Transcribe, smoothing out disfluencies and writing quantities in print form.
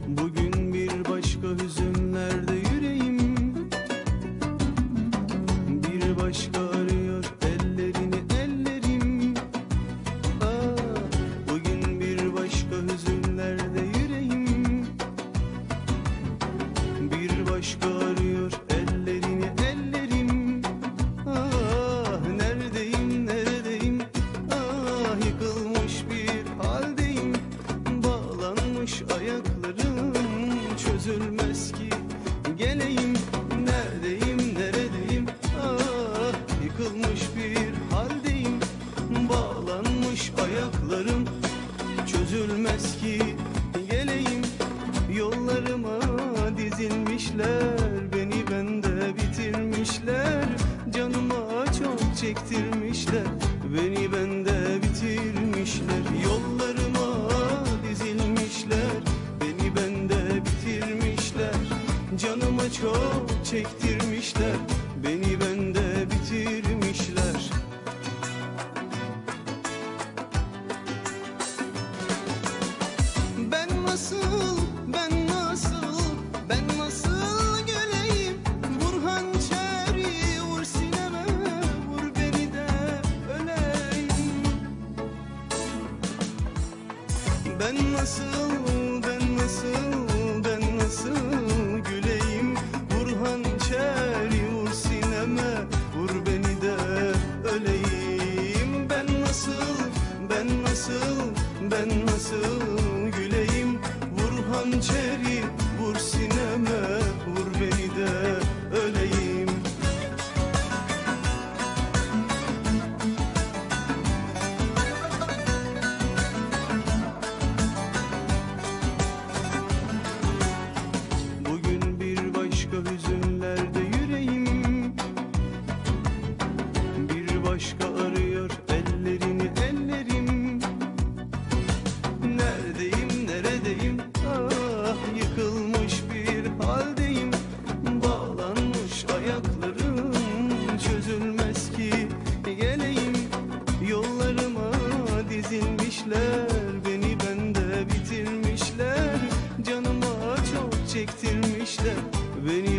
Bugün bir başka hüzünlerde yüreğim, bir başka arıyor ellerini ellerim. Bugün bir başka hüzünlerde yüreğim, bir başka arıyor ellerini ellerim. Neredeyim neredeyim, yıkılmış bir haldeyim, bağlanmış ayaklarım çözülmez ki geleyim. Neredeyim neredeyim, yıkılmış bir haldeyim, bağlanmış ayaklarım çözülmez ki geleyim. Yollarıma dizilmişler, beni bende bitirmişler, canıma çok çektirmişler, beni bende bitirmişler. Yollarıma dizilmişler, beni bende bitirmişler, canıma çok çektirmişler, beni bende bitirmişler. Ben nasıl, ben nasıl, ben nasıl güleyim? Vur hançeri, vur sineme, vur beni de öleyim. Ben nasıl, ben nasıl, ben nasıl güleyim? Vur hançeri, vur sineme, vur beni de öleyim. Ben nasıl, ben nasıl, ben nasıl güleyim? Vur hançeri, vur sineme, vur beni de öleyim. Bugün bir başka hüzünlerde yüreğim, bir başka arıyor ellerini ellerim. Neredeyim neredeyim, yıkılmış bir haldeyim, bağlanmış ayaklarım çözülmez ki geleyim. Yollarıma dizilmişler, beni bende bitirmişler, canıma çok çektirmişler, beni